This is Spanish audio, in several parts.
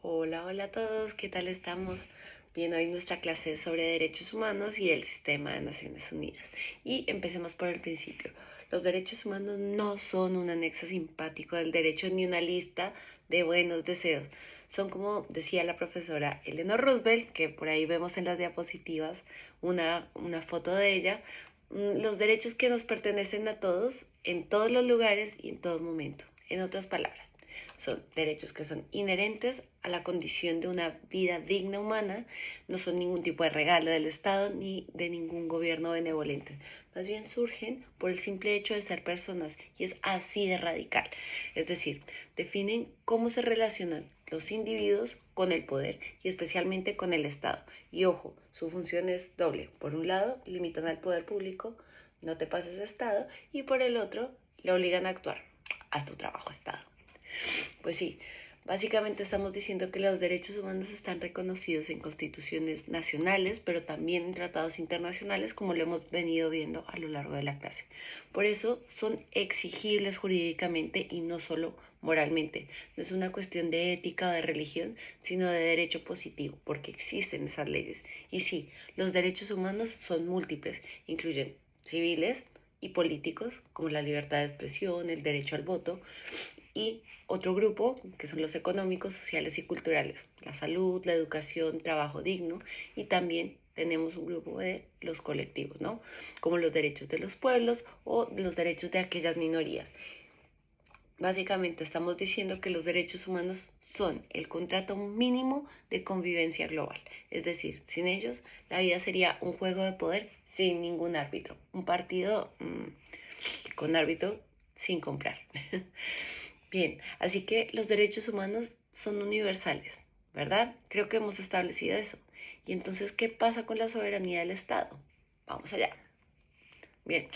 Hola, hola a todos, ¿qué tal estamos? Bien, hoy nuestra clase es sobre derechos humanos y el sistema de Naciones Unidas. Y empecemos por el principio. Los derechos humanos no son un anexo simpático del derecho ni una lista de buenos deseos. Son como decía la profesora Eleanor Roosevelt, que por ahí vemos en las diapositivas una foto de ella, los derechos que nos pertenecen a todos, en todos los lugares y en todo momento. En otras palabras, son derechos que son inherentes a la condición de una vida digna humana, no son ningún tipo de regalo del Estado ni de ningún gobierno benevolente. Más bien surgen por el simple hecho de ser personas y es así de radical. Es decir, definen cómo se relacionan los individuos con el poder y especialmente con el Estado. Y ojo, su función es doble. Por un lado, limitan al poder público, no te pases de Estado, y por el otro, le obligan a actuar. Haz tu trabajo, Estado. Pues sí, básicamente estamos diciendo que los derechos humanos están reconocidos en constituciones nacionales, pero también en tratados internacionales, como lo hemos venido viendo a lo largo de la clase. Por eso son exigibles jurídicamente y no solo moralmente. No es una cuestión de ética o de religión, sino de derecho positivo, porque existen esas leyes. Y sí, los derechos humanos son múltiples, incluyen civiles y políticos, como la libertad de expresión, el derecho al voto, y otro grupo que son los económicos, sociales y culturales, la salud, la educación, trabajo digno, y también tenemos un grupo de los colectivos, ¿no? Como los derechos de los pueblos o los derechos de aquellas minorías. Básicamente estamos diciendo que los derechos humanos son el contrato mínimo de convivencia global. Es decir, sin ellos la vida sería un juego de poder sin ningún árbitro. Un partido con árbitro sin comprar. Bien, así que los derechos humanos son universales, ¿verdad? Creo que hemos establecido eso. Y entonces, ¿qué pasa con la soberanía del Estado? Vamos allá. Bien,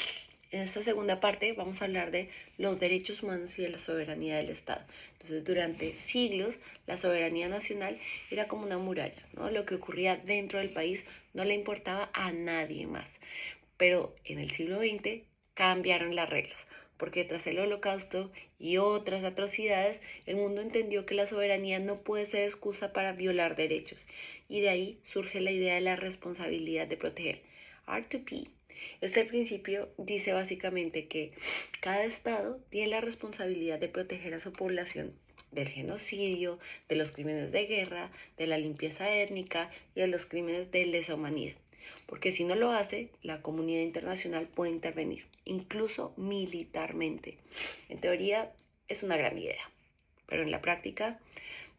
en esta segunda parte vamos a hablar de los derechos humanos y de la soberanía del Estado. Entonces, durante siglos, la soberanía nacional era como una muralla, ¿no? Lo que ocurría dentro del país no le importaba a nadie más. Pero en el siglo XX cambiaron las reglas, porque tras el Holocausto y otras atrocidades, el mundo entendió que la soberanía no puede ser excusa para violar derechos, y de ahí surge la idea de la responsabilidad de proteger. R2P. Este principio dice básicamente que cada Estado tiene la responsabilidad de proteger a su población del genocidio, de los crímenes de guerra, de la limpieza étnica y de los crímenes de lesa humanidad. Porque si no lo hace, la comunidad internacional puede intervenir, incluso militarmente. En teoría es una gran idea, pero en la práctica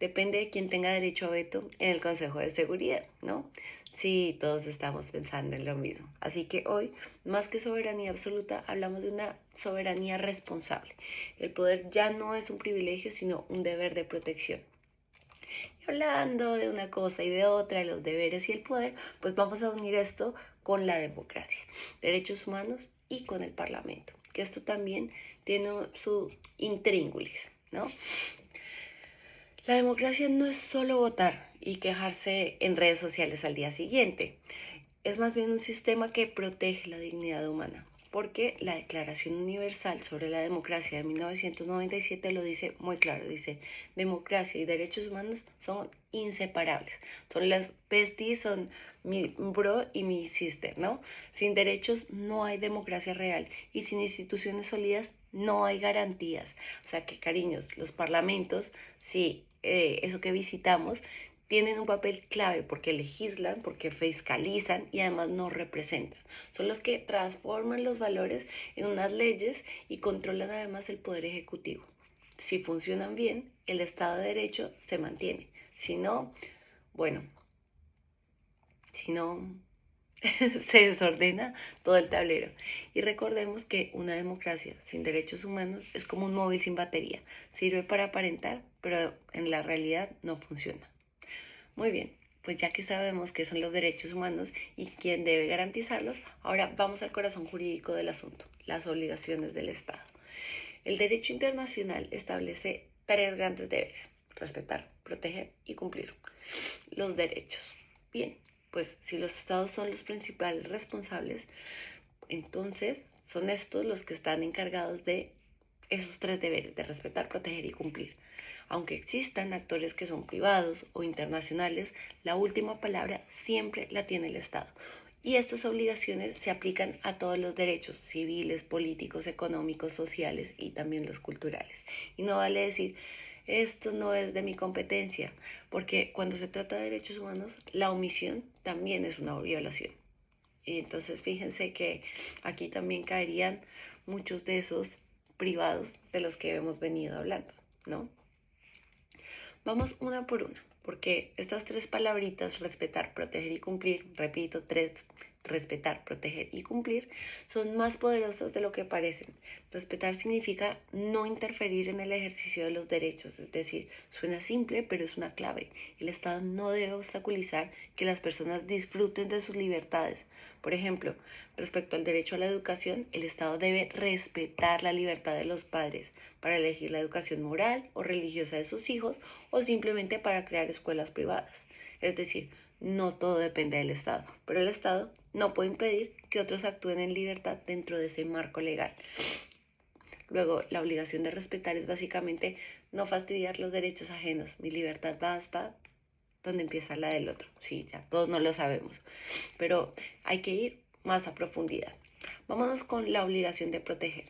depende de quién tenga derecho a veto en el Consejo de Seguridad, ¿no? Sí, todos estamos pensando en lo mismo. Así que hoy, más que soberanía absoluta, hablamos de una soberanía responsable. El poder ya no es un privilegio, sino un deber de protección. Y hablando de una cosa y de otra, de los deberes y el poder, pues vamos a unir esto con la democracia, derechos humanos y con el Parlamento, que esto también tiene su intríngulis, ¿no? La democracia no es solo votar y quejarse en redes sociales al día siguiente. Es más bien un sistema que protege la dignidad humana, porque la Declaración Universal sobre la Democracia de 1997 lo dice muy claro, dice, democracia y derechos humanos son inseparables, son las besties, son mi bro y mi sister, ¿no? Sin derechos no hay democracia real y sin instituciones sólidas no hay garantías. O sea que, cariños, los parlamentos, sí, eso que visitamos, tienen un papel clave porque legislan, porque fiscalizan y además nos representan. Son los que transforman los valores en unas leyes y controlan además el poder ejecutivo. Si funcionan bien, el Estado de Derecho se mantiene. Si no, bueno, si no, se desordena todo el tablero. Y recordemos que una democracia sin derechos humanos es como un móvil sin batería. Sirve para aparentar, pero en la realidad no funciona. Muy bien, pues ya que sabemos qué son los derechos humanos y quién debe garantizarlos, ahora vamos al corazón jurídico del asunto, las obligaciones del Estado. El derecho internacional establece tres grandes deberes: respetar, proteger y cumplir los derechos. Bien, pues si los estados son los principales responsables, entonces son estos los que están encargados de esos tres deberes, de respetar, proteger y cumplir. Aunque existan actores que son privados o internacionales, la última palabra siempre la tiene el Estado. Y estas obligaciones se aplican a todos los derechos civiles, políticos, económicos, sociales y también los culturales. Y no vale decir, esto no es de mi competencia, porque cuando se trata de derechos humanos, la omisión también es una violación. Y entonces fíjense que aquí también caerían muchos de esos privados de los que hemos venido hablando, ¿no? Vamos una por una, porque estas tres palabritas, respetar, proteger y cumplir, repito, tres, respetar, proteger y cumplir, son más poderosas de lo que parecen. Respetar significa no interferir en el ejercicio de los derechos, es decir, suena simple, pero es una clave. El Estado no debe obstaculizar que las personas disfruten de sus libertades. Por ejemplo, respecto al derecho a la educación, el Estado debe respetar la libertad de los padres para elegir la educación moral o religiosa de sus hijos o simplemente para crear escuelas privadas. Es decir, no todo depende del Estado, pero el Estado no puede impedir que otros actúen en libertad dentro de ese marco legal. Luego, la obligación de respetar es básicamente no fastidiar los derechos ajenos. Mi libertad va hasta donde empieza la del otro. Sí, ya todos no lo sabemos, pero hay que ir más a profundidad. Vámonos con la obligación de proteger.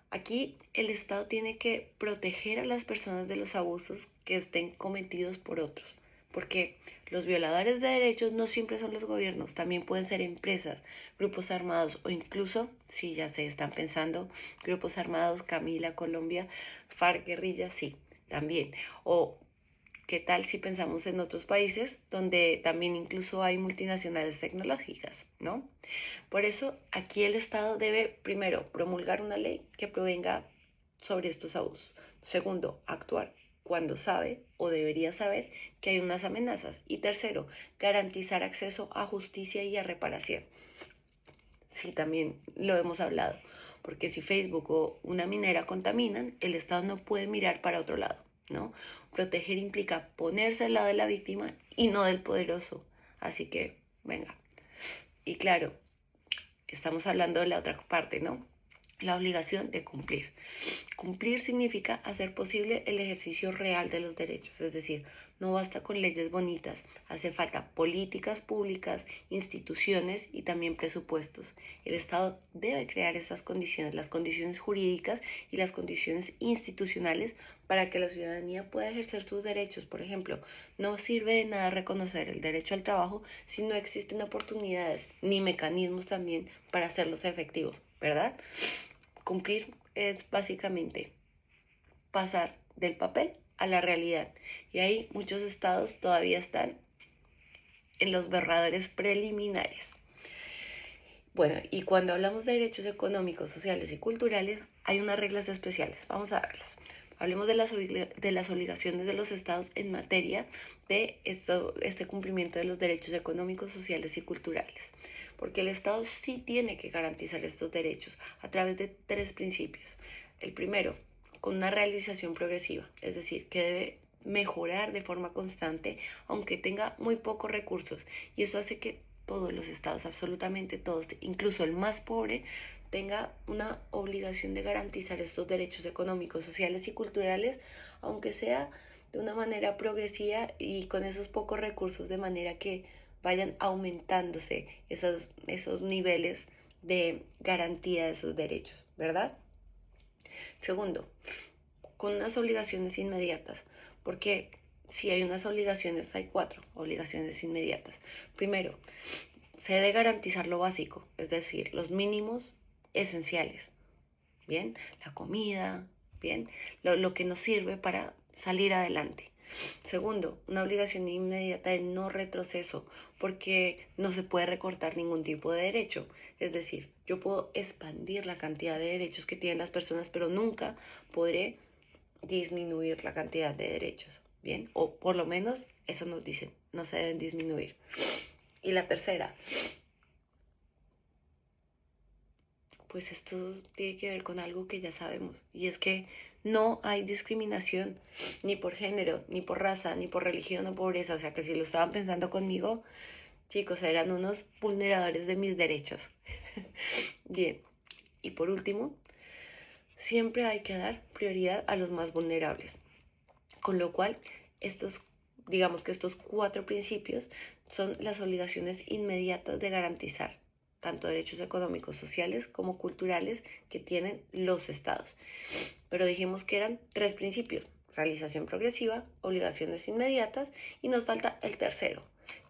Aquí el Estado tiene que proteger a las personas de los abusos que estén cometidos por otros, porque los violadores de derechos no siempre son los gobiernos, también pueden ser empresas, grupos armados o incluso, si ya se están pensando, grupos armados, Camila, Colombia, FARC, guerrillas, sí, también. O ¿qué tal si pensamos en otros países donde también incluso hay multinacionales tecnológicas, ¿no? Por eso aquí el Estado debe, primero, promulgar una ley que provenga sobre estos abusos. Segundo, actuar cuando sabe o debería saber que hay unas amenazas. Y tercero, garantizar acceso a justicia y a reparación. Sí, también lo hemos hablado, porque si Facebook o una minera contaminan, el Estado no puede mirar para otro lado, ¿no? Proteger implica ponerse al lado de la víctima y no del poderoso. Así que, venga. Y claro, estamos hablando de la otra parte, ¿no? La obligación de cumplir. Cumplir significa hacer posible el ejercicio real de los derechos, es decir, no basta con leyes bonitas, hace falta políticas públicas, instituciones y también presupuestos. El Estado debe crear esas condiciones, las condiciones jurídicas y las condiciones institucionales para que la ciudadanía pueda ejercer sus derechos. Por ejemplo, no sirve de nada reconocer el derecho al trabajo si no existen oportunidades ni mecanismos también para hacerlos efectivos, ¿verdad? Cumplir es básicamente pasar del papel a la realidad. Y ahí muchos estados todavía están en los borradores preliminares. Bueno, y cuando hablamos de derechos económicos, sociales y culturales, hay unas reglas especiales. Vamos a verlas. Hablemos de las obligaciones de los estados en materia de este cumplimiento de los derechos económicos, sociales y culturales. Porque el Estado sí tiene que garantizar estos derechos a través de tres principios. El primero, con una realización progresiva, es decir, que debe mejorar de forma constante, aunque tenga muy pocos recursos. Y eso hace que todos los estados, absolutamente todos, incluso el más pobre, tenga una obligación de garantizar estos derechos económicos, sociales y culturales, aunque sea de una manera progresiva y con esos pocos recursos, de manera que vayan aumentándose esos niveles de garantía de esos derechos, ¿verdad? Segundo, con unas obligaciones inmediatas, porque si hay unas obligaciones, hay cuatro obligaciones inmediatas. Primero, se debe garantizar lo básico, es decir, los mínimos esenciales, ¿bien? La comida, ¿bien? Lo que nos sirve para salir adelante. Segundo, una obligación inmediata de no retroceso, porque no se puede recortar ningún tipo de derecho. Es decir, yo puedo expandir la cantidad de derechos que tienen las personas, pero nunca podré disminuir la cantidad de derechos, ¿bien? O por lo menos eso nos dicen, no se deben disminuir. Y la tercera, pues esto tiene que ver con algo que ya sabemos, y es que no hay discriminación ni por género, ni por raza, ni por religión o pobreza. O sea que si lo estaban pensando conmigo, chicos, eran unos vulneradores de mis derechos. Bien, y por último, siempre hay que dar prioridad a los más vulnerables. Con lo cual, digamos que estos 4 principios son las obligaciones inmediatas de garantizar tanto derechos económicos, sociales como culturales que tienen los estados. Pero dijimos que eran 3 principios: realización progresiva, obligaciones inmediatas, y nos falta el tercero,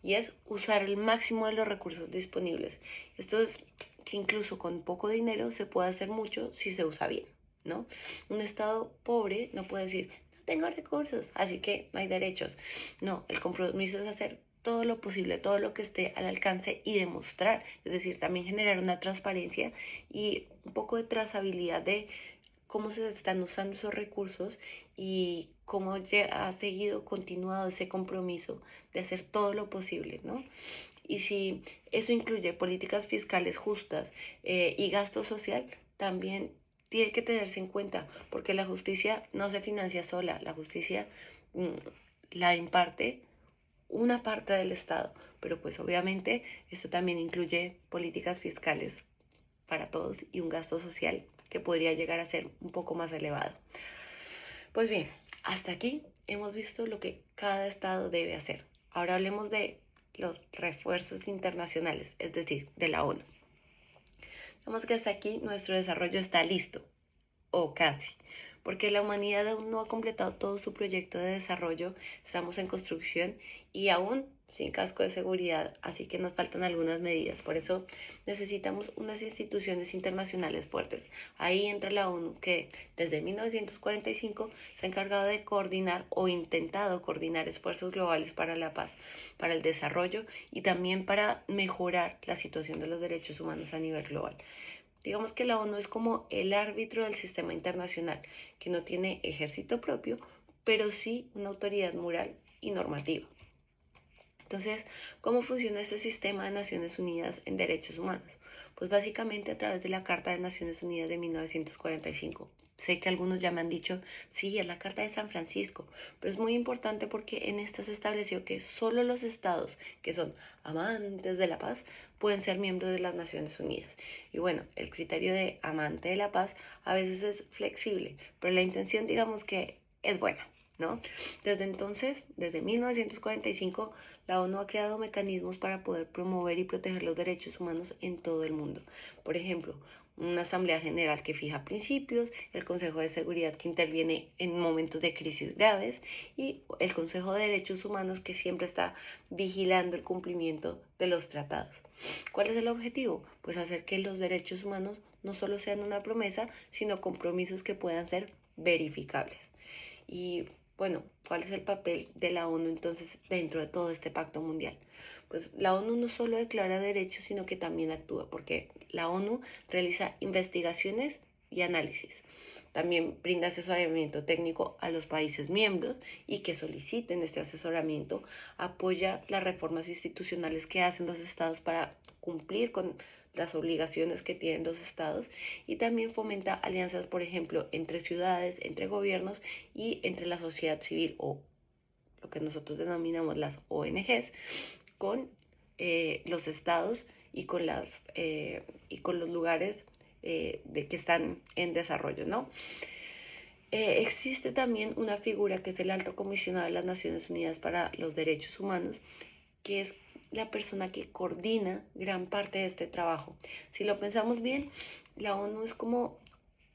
y es usar el máximo de los recursos disponibles. Esto es que incluso con poco dinero se puede hacer mucho si se usa bien, ¿no? Un estado pobre no puede decir: no tengo recursos, así que no hay derechos. No, el compromiso es hacer todo lo posible, todo lo que esté al alcance, y demostrar, es decir, también generar una transparencia y un poco de trazabilidad de cómo se están usando esos recursos y cómo ha seguido, continuado ese compromiso de hacer todo lo posible, ¿no? Y si eso incluye políticas fiscales justas y gasto social, también tiene que tenerse en cuenta, porque la justicia no se financia sola, la justicia mm, la imparte una parte del Estado, pero pues obviamente esto también incluye políticas fiscales para todos y un gasto social que podría llegar a ser un poco más elevado. Pues bien, hasta aquí hemos visto lo que cada estado debe hacer. Ahora hablemos de los refuerzos internacionales, es decir, de la ONU. Vemos que hasta aquí nuestro desarrollo está listo, o casi, porque la humanidad aún no ha completado todo su proyecto de desarrollo, estamos en construcción y aún sin casco de seguridad, así que nos faltan algunas medidas. Por eso necesitamos unas instituciones internacionales fuertes. Ahí entra la ONU, que desde 1945 se ha encargado de coordinar o intentado coordinar esfuerzos globales para la paz, para el desarrollo y también para mejorar la situación de los derechos humanos a nivel global. Digamos que la ONU es como el árbitro del sistema internacional, que no tiene ejército propio, pero sí una autoridad moral y normativa. Entonces, ¿cómo funciona este sistema de Naciones Unidas en derechos humanos? Pues básicamente a través de la Carta de Naciones Unidas de 1945. Sé que algunos ya me han dicho: sí, es la Carta de San Francisco, pero es muy importante porque en esta se estableció que solo los estados que son amantes de la paz pueden ser miembros de las Naciones Unidas. Y bueno, el criterio de amante de la paz a veces es flexible, pero la intención, digamos que es buena, ¿no? Desde entonces, desde 1945, la ONU ha creado mecanismos para poder promover y proteger los derechos humanos en todo el mundo. Por ejemplo, una Asamblea General que fija principios, el Consejo de Seguridad que interviene en momentos de crisis graves y el Consejo de Derechos Humanos que siempre está vigilando el cumplimiento de los tratados. ¿Cuál es el objetivo? Pues hacer que los derechos humanos no solo sean una promesa, sino compromisos que puedan ser verificables. Y bueno, ¿cuál es el papel de la ONU entonces dentro de todo este pacto mundial? Pues la ONU no solo declara derechos, sino que también actúa, porque la ONU realiza investigaciones y análisis. También brinda asesoramiento técnico a los países miembros y que soliciten este asesoramiento, apoya las reformas institucionales que hacen los estados para cumplir con las obligaciones que tienen los estados, y también fomenta alianzas, por ejemplo, entre ciudades, entre gobiernos y entre la sociedad civil, o lo que nosotros denominamos las ONGs, con los estados y con los lugares que están en desarrollo, ¿no? Existe también una figura que es el Alto Comisionado de las Naciones Unidas para los Derechos Humanos, que es la persona que coordina gran parte de este trabajo. Si lo pensamos bien, la ONU es como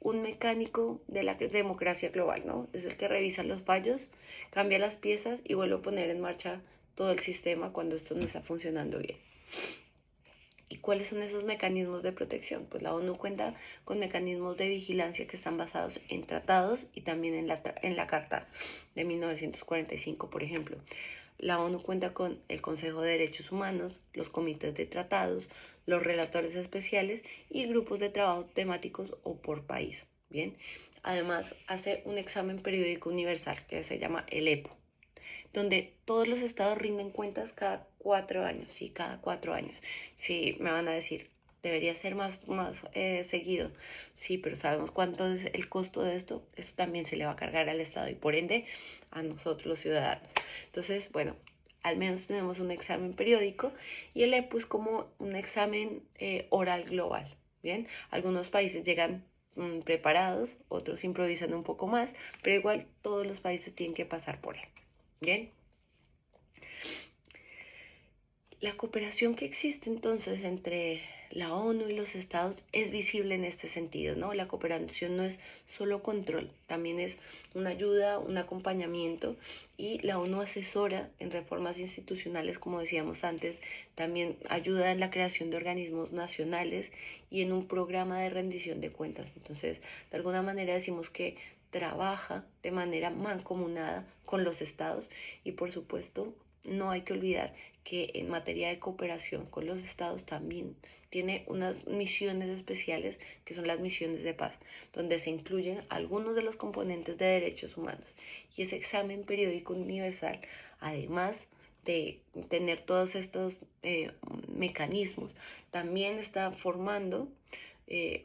un mecánico de la democracia global, ¿no? Es el que revisa los fallos, cambia las piezas y vuelve a poner en marcha todo el sistema cuando esto no está funcionando bien. ¿Y cuáles son esos mecanismos de protección? Pues la ONU cuenta con mecanismos de vigilancia que están basados en tratados y también en la Carta de 1945, por ejemplo. La ONU cuenta con el Consejo de Derechos Humanos, los comités de tratados, los relatores especiales y grupos de trabajo temáticos o por país. Bien, además hace un examen periódico universal que se llama el EPO, donde todos los estados rinden cuentas cada 4 años, sí, cada 4 años. Sí, me van a decir, debería ser más seguido. Sí, pero sabemos cuánto es el costo de esto. Esto también se le va a cargar al Estado y por ende a nosotros los ciudadanos. Entonces, bueno, al menos tenemos un examen periódico y el EPO es como un examen oral global. Bien, algunos países llegan preparados, otros improvisan un poco más, pero igual todos los países tienen que pasar por él. Bien. La cooperación que existe entonces entre la ONU y los estados es visible en este sentido, ¿no? La cooperación no es solo control, también es una ayuda, un acompañamiento, y la ONU asesora en reformas institucionales, como decíamos antes, también ayuda en la creación de organismos nacionales y en un programa de rendición de cuentas. Entonces, de alguna manera decimos que trabaja de manera mancomunada con los estados, y por supuesto no hay que olvidar que en materia de cooperación con los estados también tiene unas misiones especiales que son las misiones de paz, donde se incluyen algunos de los componentes de derechos humanos. Y ese examen periódico universal, además de tener todos estos mecanismos, también está formando eh,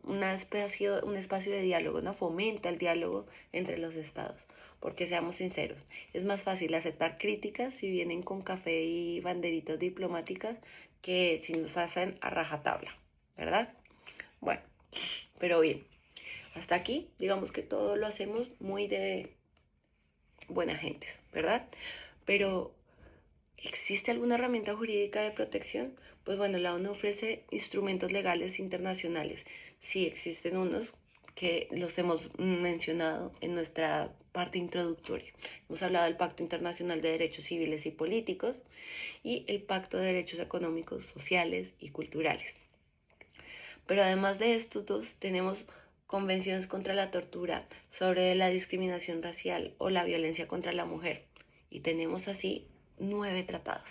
un espacio de diálogo, ¿no? Fomenta el diálogo entre los estados. Porque seamos sinceros, es más fácil aceptar críticas si vienen con café y banderitas diplomáticas que si nos hacen a rajatabla, ¿verdad? Bueno, pero bien, hasta aquí digamos que todo lo hacemos muy de buena gentes, ¿verdad? Pero ¿existe alguna herramienta jurídica de protección? Pues bueno, la ONU ofrece instrumentos legales internacionales. Sí, existen unos que los hemos mencionado en nuestra parte introductoria. Hemos hablado del Pacto Internacional de Derechos Civiles y Políticos y el Pacto de Derechos Económicos, Sociales y Culturales. Pero además de estos dos, tenemos convenciones contra la tortura, sobre la discriminación racial o la violencia contra la mujer. Y tenemos así 9 tratados.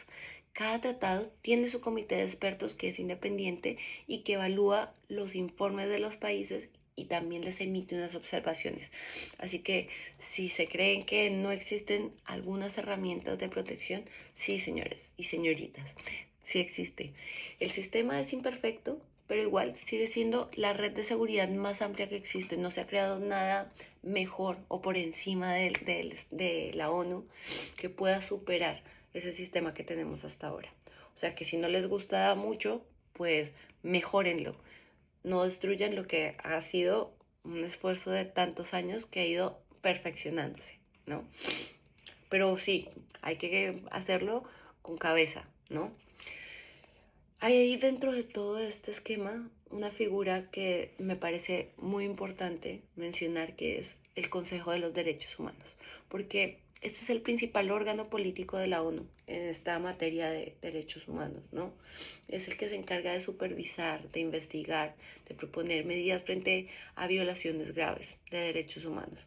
Cada tratado tiene su comité de expertos que es independiente y que evalúa los informes de los países y también les emite unas observaciones. Así que si se creen que no existen algunas herramientas de protección, sí, señores y señoritas, sí existe. El sistema es imperfecto, pero igual sigue siendo la red de seguridad más amplia que existe. No se ha creado nada mejor o por encima de la ONU que pueda superar ese sistema que tenemos hasta ahora. O sea que si no les gusta mucho, pues mejórenlo. No destruyan lo que ha sido un esfuerzo de tantos años que ha ido perfeccionándose, ¿no? Pero sí, hay que hacerlo con cabeza, ¿no? Hay ahí dentro de todo este esquema una figura que me parece muy importante mencionar, que es el Consejo de los Derechos Humanos, porque este es el principal órgano político de la ONU en esta materia de derechos humanos, ¿no? Es el que se encarga de supervisar, de investigar, de proponer medidas frente a violaciones graves de derechos humanos.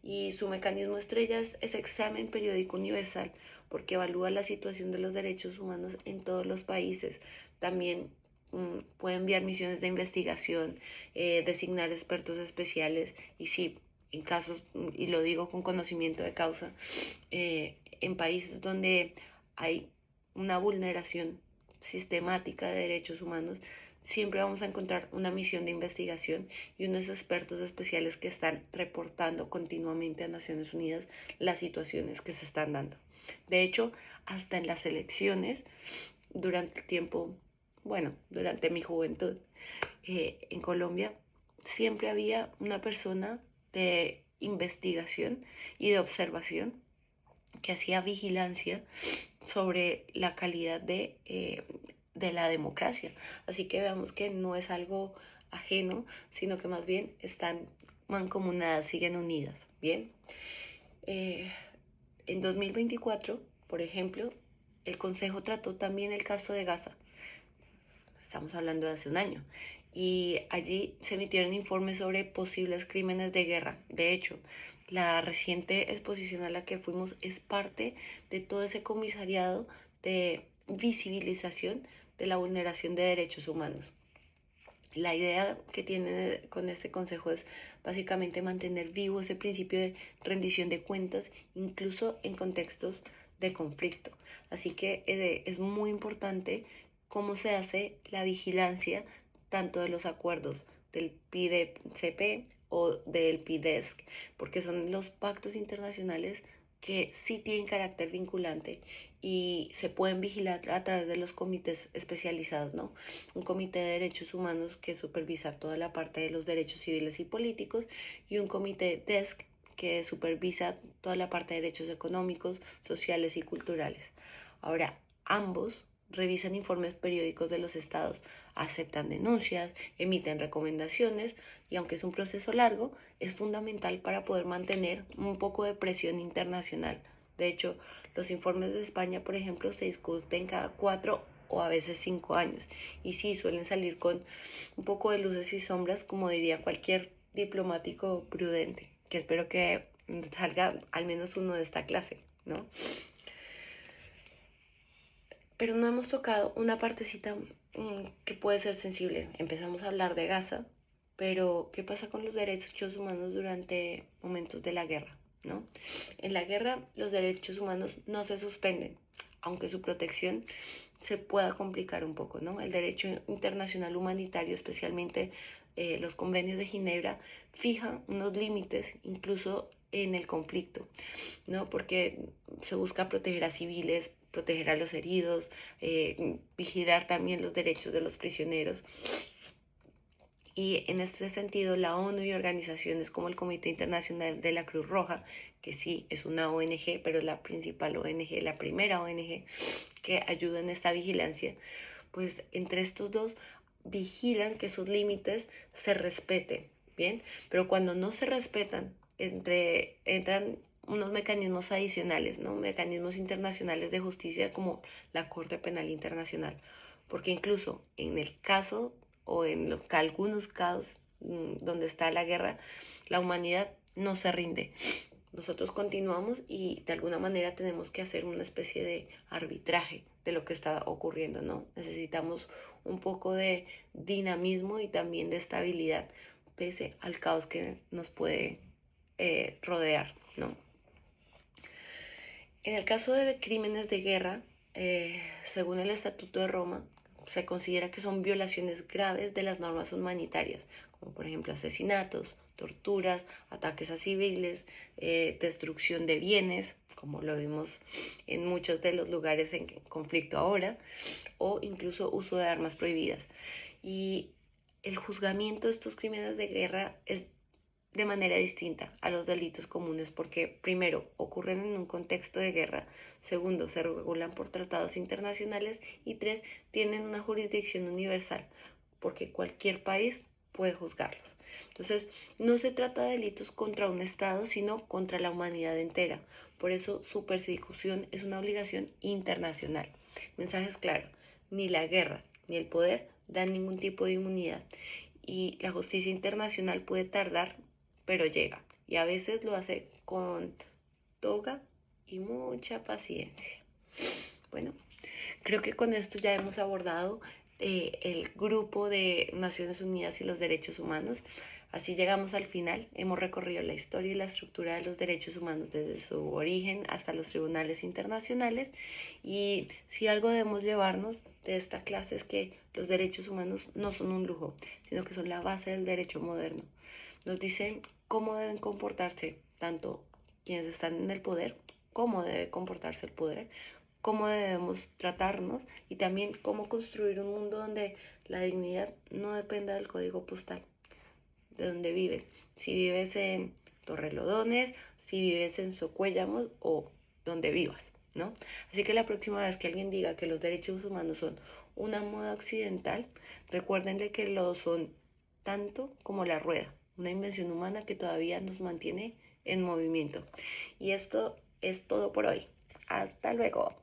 Y su mecanismo estrella es ese examen periódico universal, porque evalúa la situación de los derechos humanos en todos los países. También puede enviar misiones de investigación, designar expertos especiales y sí, en casos, y lo digo con conocimiento de causa, en países donde hay una vulneración sistemática de derechos humanos, siempre vamos a encontrar una misión de investigación y unos expertos especiales que están reportando continuamente a Naciones Unidas las situaciones que se están dando. De hecho, hasta en las elecciones, durante el tiempo, bueno, durante mi juventud en Colombia, siempre había una persona de investigación y de observación que hacía vigilancia sobre la calidad de la democracia. Así que veamos que no es algo ajeno, sino que más bien están mancomunadas, siguen unidas. Bien, en 2024, por ejemplo, el Consejo trató también el caso de Gaza. Estamos hablando de hace un año. Y allí se emitieron informes sobre posibles crímenes de guerra. De hecho, la reciente exposición a la que fuimos es parte de todo ese comisariado de visibilización de la vulneración de derechos humanos. La idea que tienen con este consejo es básicamente mantener vivo ese principio de rendición de cuentas, incluso en contextos de conflicto. Así que es muy importante cómo se hace la vigilancia tanto de los acuerdos del PIDCP o del PIDESC, porque son los pactos internacionales que sí tienen carácter vinculante y se pueden vigilar a través de los comités especializados, ¿no? Un comité de derechos humanos que supervisa toda la parte de los derechos civiles y políticos y un comité DESC que supervisa toda la parte de derechos económicos, sociales y culturales. Ahora, ambos revisan informes periódicos de los estados, aceptan denuncias, emiten recomendaciones y aunque es un proceso largo, es fundamental para poder mantener un poco de presión internacional. De hecho, los informes de España, por ejemplo, se discuten cada 4 o a veces 5 años y sí, suelen salir con un poco de luces y sombras, como diría cualquier diplomático prudente, que espero que salga al menos uno de esta clase, ¿no? Pero no hemos tocado una partecita que puede ser sensible. Empezamos a hablar de Gaza, pero ¿qué pasa con los derechos humanos durante momentos de la guerra? ¿No? En la guerra los derechos humanos no se suspenden, aunque su protección se pueda complicar un poco, ¿no? El derecho internacional humanitario, especialmente los convenios de Ginebra, fijan unos límites incluso en el conflicto, ¿no? Porque se busca proteger a civiles, proteger a los heridos, vigilar también los derechos de los prisioneros. Y en este sentido, la ONU y organizaciones como el Comité Internacional de la Cruz Roja, que sí es una ONG, pero es la principal ONG, la primera ONG que ayuda en esta vigilancia, pues entre estos dos vigilan que sus límites se respeten, ¿bien? Pero cuando no se respetan, entran unos mecanismos adicionales, ¿no? Mecanismos internacionales de justicia como la Corte Penal Internacional, porque incluso en el caso o en algunos casos donde está la guerra, la humanidad no se rinde. Nosotros continuamos y de alguna manera tenemos que hacer una especie de arbitraje de lo que está ocurriendo, ¿no? Necesitamos un poco de dinamismo y también de estabilidad pese al caos que nos puede rodear, ¿no? En el caso de crímenes de guerra, según el Estatuto de Roma, se considera que son violaciones graves de las normas humanitarias, como por ejemplo asesinatos, torturas, ataques a civiles, destrucción de bienes, como lo vimos en muchos de los lugares en conflicto ahora, o incluso uso de armas prohibidas. Y el juzgamiento de estos crímenes de guerra es de manera distinta a los delitos comunes porque primero ocurren en un contexto de guerra, segundo se regulan por tratados internacionales y tres tienen una jurisdicción universal porque cualquier país puede juzgarlos. Entonces no se trata de delitos contra un Estado sino contra la humanidad entera. Por eso su persecución es una obligación internacional. El mensaje es claro, ni la guerra ni el poder dan ningún tipo de inmunidad y la justicia internacional puede tardar pero llega y a veces lo hace con toga y mucha paciencia. Bueno, creo que con esto ya hemos abordado el grupo de Naciones Unidas y los derechos humanos. Así llegamos al final, hemos recorrido la historia y la estructura de los derechos humanos desde su origen hasta los tribunales internacionales y si algo debemos llevarnos de esta clase es que los derechos humanos no son un lujo, sino que son la base del derecho moderno. Nos dicen cómo deben comportarse tanto quienes están en el poder, cómo debe comportarse el poder, cómo debemos tratarnos y también cómo construir un mundo donde la dignidad no dependa del código postal, de donde vives. Si vives en Torrelodones, si vives en Socuéllamos o donde vivas, ¿no? Así que la próxima vez que alguien diga que los derechos humanos son una moda occidental, recuérdenle que lo son tanto como la rueda, una invención humana que todavía nos mantiene en movimiento. Y esto es todo por hoy. Hasta luego.